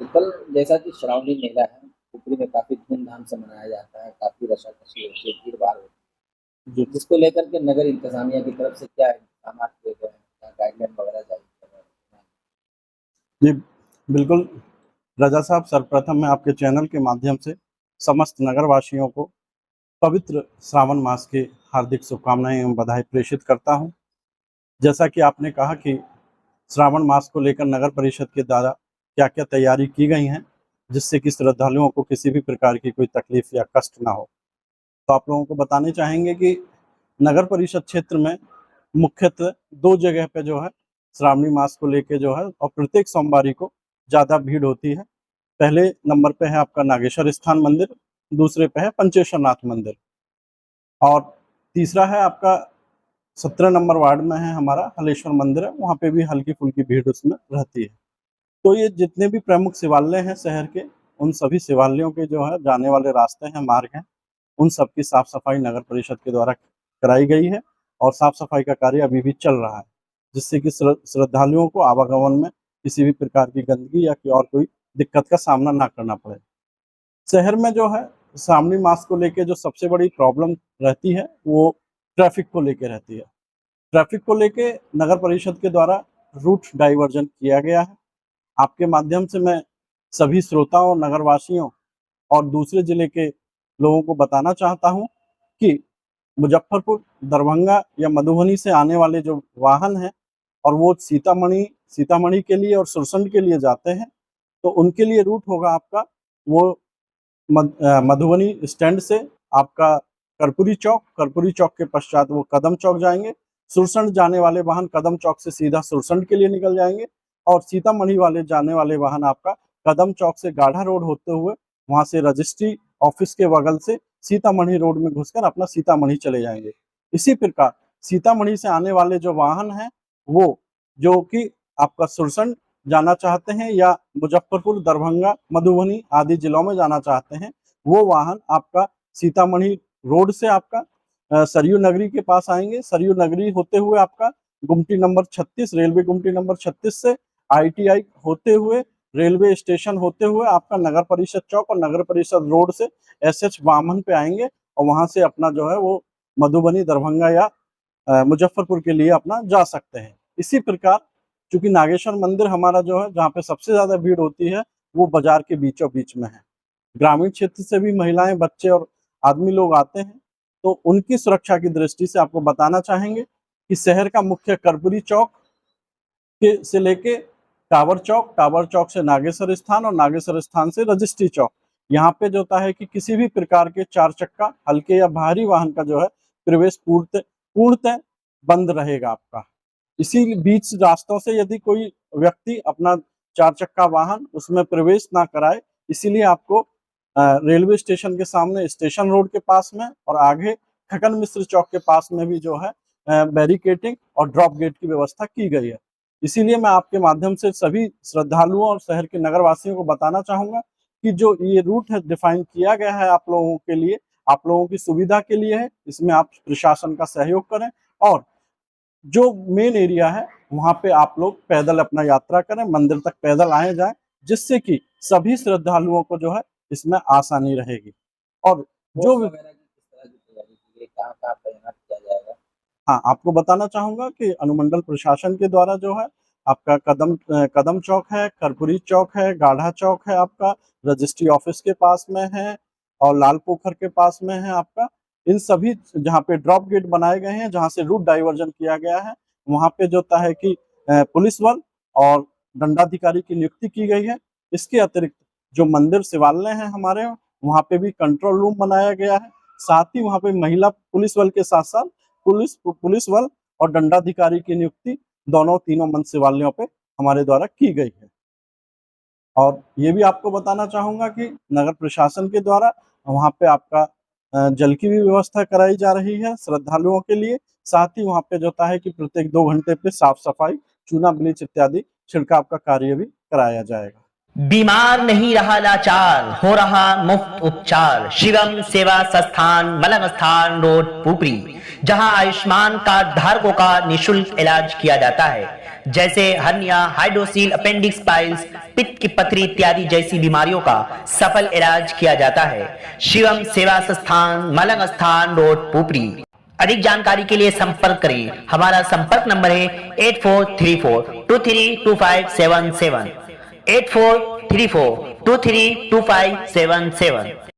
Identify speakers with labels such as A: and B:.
A: कल जैसा कि श्रावणी मेला है, पुपरी में काफ़ी धूमधाम से मनाया जाता है, काफ़ी रशाकशी होती है, भीड़-भाड़ होती
B: जी,
A: है, जिसको लेकर के नगर इंतज़ामिया की तरफ से क्या इंतज़ामात किए गए हैं? क्या गाइडलाइन वगैरह जारी किया गया है?
B: जी, बिल्कुल। रज़ा साहब, सर्वप्रथम मैं आपके चैनल के माध्यम से समस्त नगरवासियों को पवित्र श्रावण मास की हार्दिक शुभकामनाएँ एवं बधाई प्रेषित करता हूँ। जैसा कि आपने कहा कि श्रावण मास को लेकर नगर परिषद के द्वारा क्या-क्या तैयारी की गई हैं, जिससे कि श्रद्धालुओं को किसी भी प्रकार की कोई तकलीफ या कष्ट ना हो। तो आप लोगों को बताने चाहेंगे कि नगर परिषद क्षेत्र में मुख्यतः 2 जगह पे जो है श्रावणी मास को लेके जो है और प्रत्येक सोमवारी को ज़्यादा भीड़ होती है। पहले नंबर पे है आपका नागेश्वर स्थान मंदिर, दूसरे पे है पंचेश्वर नाथ मंदिर और तीसरा है आपका 17 नंबर वार्ड में है हमारा हलेश्वर मंदिर है, वहाँ पे भी हल्की-फुल्की भीड़ उसमें रहती है। तो ये जितने भी प्रमुख शिवालय हैं शहर के, उन सभी शिवालयों के जो है जाने वाले रास्ते हैं, मार्ग हैं, उन सब की साफ-सफाई नगर परिषद के द्वारा कराई गई है और साफ-सफाई का कार्य अभी भी चल रहा है, जिससे कि श्रद्धालुओं को आवागमन में किसी भी प्रकार की गंदगी या कि और कोई दिक्कत का सामना ना करना पड़े। शहर में जो है श्रावणी मास को लेके जो सबसे बड़ी प्रॉब्लम रहती है, वो ट्रैफ़िक को लेके रहती है। ट्रैफ़िक को लेके नगर परिषद के द्वारा रूट डाइवर्जन किया गया है। आपके माध्यम से मैं सभी श्रोताओं, नगरवासियों और दूसरे जिले के लोगों को बताना चाहता हूँ कि मुज़फ्फरपुर, दरभंगा या मधुबनी से आने वाले जो वाहन हैं और वो सीतामढ़ी के लिए और सुरसंड के लिए जाते हैं, तो उनके लिए रूट होगा आपका वो मधुबनी स्टैंड से आपका कर्पूरी चौक के पश्चात वो कदम चौक जाएँगे। सुरसंड जाने वाले वाहन कदम चौक से सीधा सुरसंड के लिए निकल जाएँगे और सीतामढ़ी वाले जाने वाले वाहन आपका कदम चौक से गाढ़ा रोड होते हुए वहाँ से रजिस्ट्री ऑफिस के बगल से सीतामढ़ी रोड में घुसकर अपना सीतामढ़ी चले जाएँगे। इसी प्रकार सीतामढ़ी से आने वाले जो वाहन हैं, वो जो कि आपका सुरसंड जाना चाहते हैं या मुज़फ्फरपुर, दरभंगा, मधुबनी आदि जिलों में जाना चाहते हैं, वो वाहन आपका सीतामढ़ी रोड से आपका सरयू नगरी के पास आएँगे। सरयू नगरी होते हुए आपका गुमटी नंबर 36 रेलवे गुमटी नंबर 36 से आईटीआई होते हुए रेलवे स्टेशन होते हुए आपका नगर परिषद चौक और नगर परिषद रोड से एसएच वामन पे आएँगे और वहाँ से अपना जो है वो मधुबनी, दरभंगा या मुज़फ्फरपुर के लिए अपना जा सकते हैं। इसी प्रकार चूँकि नागेश्वर मंदिर हमारा जो है जहाँ पे सबसे ज़्यादा भीड़ होती है, वो बाज़ार के बीचों-बीच में है। ग्रामीण क्षेत्र से भी महिलाएँ, बच्चे और आदमी लोग आते हैं, तो उनकी सुरक्षा की दृष्टि से आपको बताना चाहेंगे कि शहर का मुख्य कर्पूरी चौक के से लेके टावर चौक से नागेश्वर स्थान और नागेश्वर स्थान से रजिस्ट्री चौक। यहाँ पे जो होता है कि किसी भी प्रकार के 4 चक्का, हल्के या भारी वाहन का जो है प्रवेश पूर्णतः बंद रहेगा आपका। इसी बीच रास्तों से यदि कोई व्यक्ति अपना 4 चक्का वाहन उसमें प्रवेश ना कराए, इसीलिए आपको रेलवे स्टेशन के सामने स्टेशन रोड के पास में और आगे खगन मिश्र चौक के पास में भी जो है बैरिकेडिंग और ड्रॉप गेट की व्यवस्था की गई है। इसीलिए मैं आपके माध्यम से सभी श्रद्धालुओं और शहर के नगरवासियों को बताना चाहूँगा कि जो ये रूट है डिफाइन किया गया है आप लोगों के लिए, आप लोगों की सुविधा के लिए है। इसमें आप प्रशासन का सहयोग करें और जो मेन एरिया है, वहाँ पे आप लोग पैदल अपना यात्रा करें, मंदिर तक पैदल आएँ-जाएँ, जिससे कि सभी श्रद्धालुओं को जो है इसमें आसानी रहेगी। और
A: फोर्स
B: जो
A: वगैरह की किस तरह की तैयारी की गई? कहाँ-कहाँ तैनात किया जाएगा?
B: हाँ, आपको बताना चाहूँगा कि अनुमंडल प्रशासन के द्वारा जो है आपका कदम चौक है, कर्पूरी चौक है, गाढ़ा चौक है आपका, रजिस्ट्री ऑफिस के पास में है और लाल पोखर के पास में है आपका। इन सभी जहाँ पे ड्रॉप गेट बनाए गए हैं, जहाँ से रूट डाइवर्जन किया गया है, वहाँ पे जो होता है कि पुलिस बल और दंडाधिकारी की नियुक्ति की गई है। इसके अतिरिक्त जो मंदिर शिवालय हैं हमारे, वहाँ पे भी कंट्रोल रूम बनाया गया है। साथ ही वहाँ पे महिला पुलिस बल के साथ-साथ पुलिस बल और दंडाधिकारी की नियुक्ति दोनों तीनों मंच शिवालयों पे हमारे द्वारा की गई है। और ये भी आपको बताना चाहूँगा कि नगर प्रशासन के द्वारा वहाँ पे आपका जल की भी व्यवस्था कराई जा रही है श्रद्धालुओं के लिए। साथ ही वहाँ पे जो होता है कि प्रत्येक 2 घंटे पे साफ-सफाई, चूना ब्लीच इत्यादि छिड़काव का कार्य भी कराया जाएगा।
C: बीमार नहीं रहा लाचार, हो रहा मुफ्त उपचार। शिवम सेवा संस्थान, मलंग स्थान रोड, पुपरी, जहां आयुष्मान कार्ड धारकों का निःशुल्क इलाज किया जाता है। जैसे हर्निया, हाइड्रोसील, अपेंडिक्स, पाइल्स, पित्त की पथरी इत्यादि जैसी बीमारियों का सफल इलाज किया जाता है। शिवम सेवा संस्थान, मलंग स्थान रोड, पुपरी। अधिक जानकारी के लिए संपर्क करें। हमारा संपर्क नंबर है 8434232577, 8434232577।